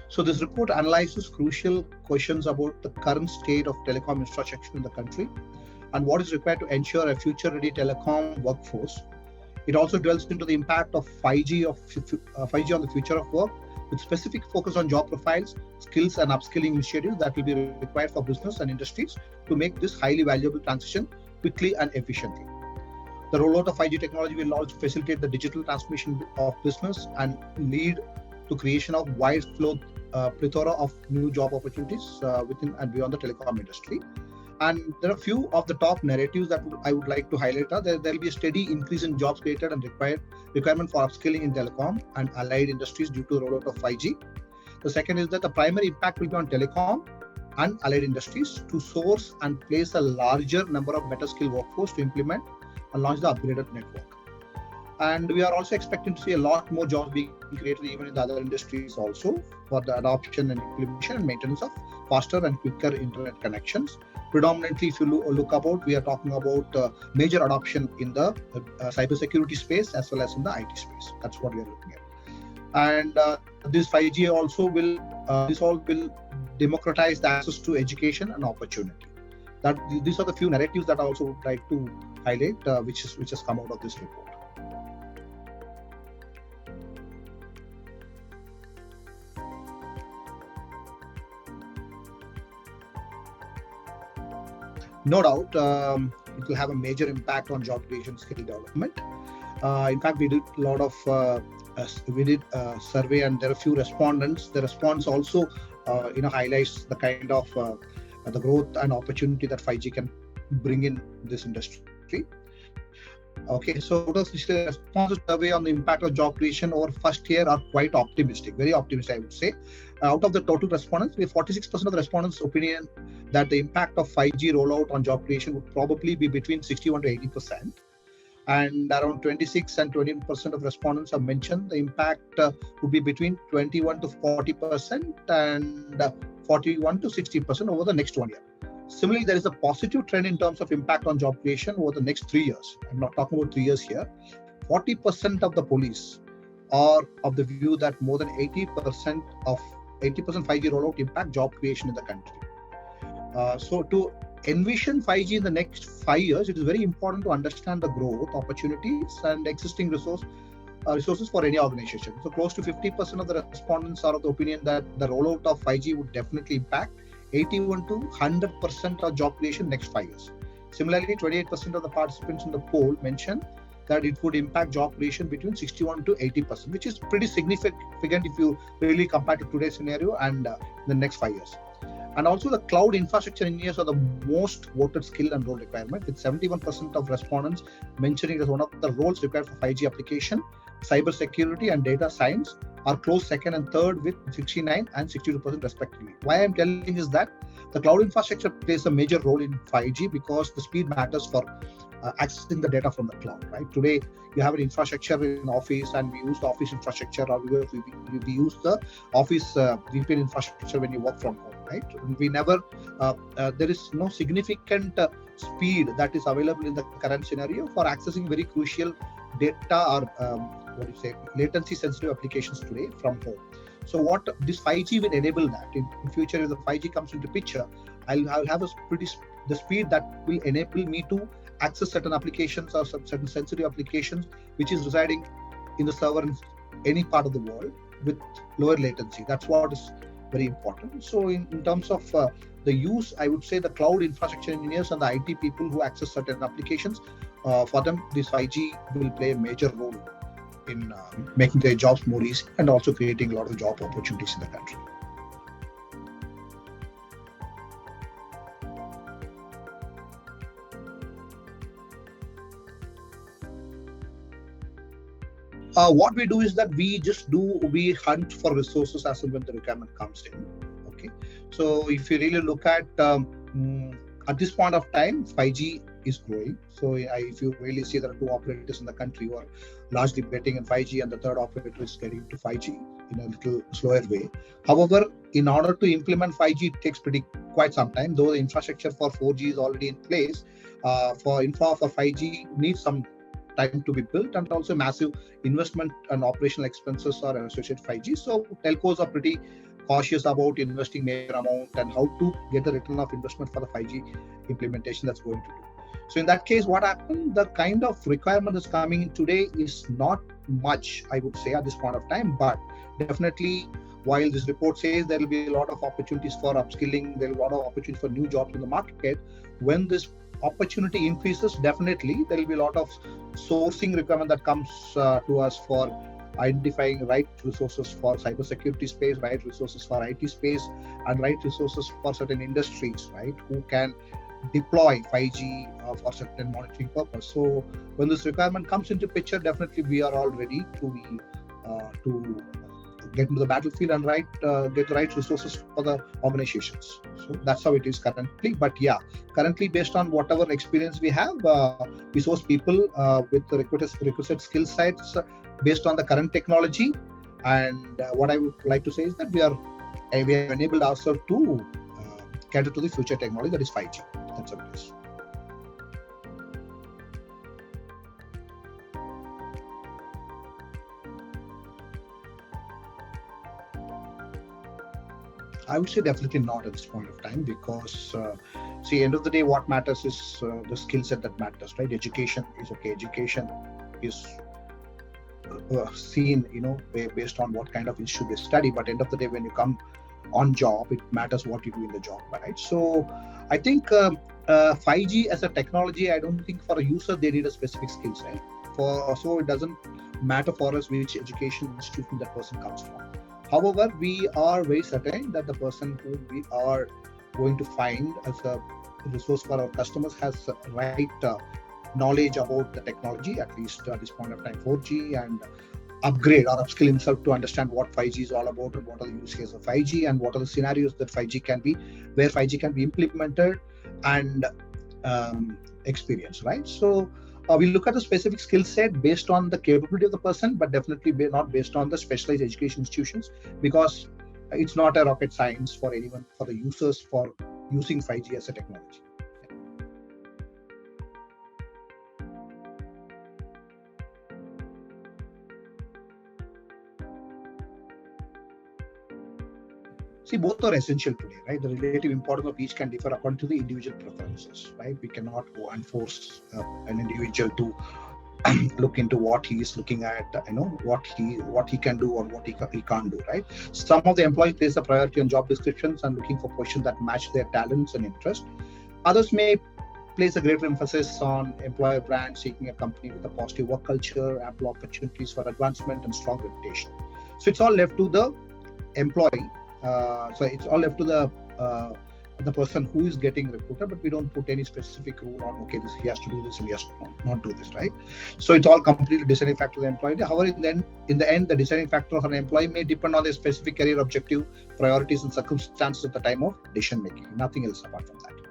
So this report analyzes crucial questions about the current state of telecom infrastructure in the country and what is required to ensure a future-ready telecom workforce. It also delves into the impact of 5G on the future of work, with specific focus on job profiles, skills, and upskilling initiatives that will be required for business and industries to make this highly valuable transition quickly and efficiently. The rollout of 5G technology will also facilitate the digital transformation of business and lead to creation of wide flow plethora of new job opportunities within and beyond the telecom industry. And there are a few of the top narratives that I would like to highlight. There will be a steady increase in jobs created and requirement for upskilling in telecom and allied industries due to the rollout of 5G. The second is that the primary impact will be on telecom and allied industries to source and place a larger number of better skilled workforce to implement and launch the upgraded network. And we are also expecting to see a lot more jobs being created even in the other industries also for the adoption and implementation and maintenance of faster and quicker internet connections. Predominantly, if you look about, we are talking about major adoption in the cybersecurity space as well as in the IT space. That's what we are looking at. And this 5G also will democratize the access to education and opportunity. These are the few narratives that I also would like to highlight, which has come out of this report. No doubt, it will have a major impact on job creation, skill development. In fact, we did a lot of survey, and there are a few respondents. The response also, highlights the kind of the growth and opportunity that 5G can bring in this industry. Okay, so the responses survey on the impact of job creation over first year are quite optimistic, very optimistic, I would say. Out of the total respondents, we have 46% of the respondents' opinion that the impact of 5G rollout on job creation would probably be between 61 to 80%. And around 26 and 20% of respondents have mentioned the impact would be between 21 to 40% and 41 to 60% over the next 1 year. Similarly, there is a positive trend in terms of impact on job creation over the next 3 years. I'm not talking about 3 years here. 40% of the police are of the view that more than 80% 5G rollout impact job creation in the country. So to envision 5G in the next 5 years, it is very important to understand the growth opportunities and existing resources for any organization. So close to 50% of the respondents are of the opinion that the rollout of 5G would definitely impact 81 to 100% of job creation next 5 years. Similarly, 28% of the participants in the poll mentioned that it would impact job creation between 61 to 80%, which is pretty significant if you really compare to today's scenario and the next 5 years. And also the cloud infrastructure engineers are the most voted skill and role requirement, with 71% of respondents mentioning as one of the roles required for 5G application. Cyber security and data science are close second and third with 69 and 62% respectively. Why I'm telling is that the cloud infrastructure plays a major role in 5G because the speed matters for accessing the data from the cloud, right? Today, you have an infrastructure in office and we use the office infrastructure, or we use the office VPN infrastructure when you work from home, right? We never, there is no significant speed that is available in the current scenario for accessing very crucial data or latency sensitive applications today from home. So what this 5G will enable that in future, if the 5G comes into picture, I'll have the speed that will enable me to access certain applications or certain sensitive applications which is residing in the server in any part of the world with lower latency. That's what is very important. So in terms of the use, I would say the cloud infrastructure engineers and the IT people who access certain applications, for them this 5G will play a major role in making their jobs more easy and also creating a lot of job opportunities in the country. What we do is that we hunt for resources as and when the requirement comes in. Okay, so if you really look at this point of time, 5G is growing. So if you really see there are two operators in the country who are largely betting in 5G, and the third operator is getting to 5G in a little slower way. However, in order to implement 5G, it takes quite some time. Though the infrastructure for 4G is already in place, for 5G needs some time to be built, and also massive investment and operational expenses are associated with 5G. So telcos are pretty cautious about investing major amount and how to get the return of investment for the 5G implementation that's going to do. So in that case, what happened, the kind of requirement that's coming in today is not much, I would say, at this point of time, but definitely while this report says there will be a lot of opportunities for upskilling, there will be a lot of opportunities for new jobs in the market, when this opportunity increases, definitely there will be a lot of sourcing requirement that comes to us for identifying right resources for cybersecurity space, right resources for IT space, and right resources for certain industries, right, who can deploy 5G for certain monitoring purpose. So when this requirement comes into picture, definitely we are all ready to get into the battlefield and get the right resources for the organizations. So that's how it is currently. But yeah, currently based on whatever experience we have, we source people with the requisite skill sets based on the current technology. And what I would like to say is that we have enabled ourselves to cater to the future technology, that is 5G. That's what it is. I would say definitely not at this point of time, because end of the day, what matters is the skill set that matters, right? Education is okay. Education is seen, based on what kind of issue they study. But end of the day, when you come on job, it matters what you do in the job, right? So I think 5G as a technology, I don't think for a user they need a specific skill set. So it doesn't matter for us which education institution that person comes from. However, we are very certain that the person who we are going to find as a resource for our customers has right knowledge about the technology, at least at this point of time 4G, and upgrade or upskill himself to understand what 5G is all about and what are the use cases of 5G and what are the scenarios that 5G can be, where 5G can be implemented and experience, right? So we look at the specific skill set based on the capability of the person, but definitely not based on the specialized education institutions, because it's not a rocket science for anyone, for the users, for using 5G as a technology. See, both are essential today, right? The relative importance of each can differ according to the individual preferences, right? We cannot go and force an individual to look into what he is looking at, what he can do or what he can't do, right? Some of the employees place a priority on job descriptions and looking for positions that match their talents and interests. Others may place a greater emphasis on employer brand, seeking a company with a positive work culture, ample opportunities for advancement, and strong reputation. So it's all left to the employee. So it's all left to the person who is getting recruited, but we don't put any specific rule on, okay, he has to do this and he has to not do this, right? So it's all completely deciding factor of the employee. However, in the end, the deciding factor of an employee may depend on their specific career objective, priorities, and circumstances at the time of decision making. Nothing else apart from that.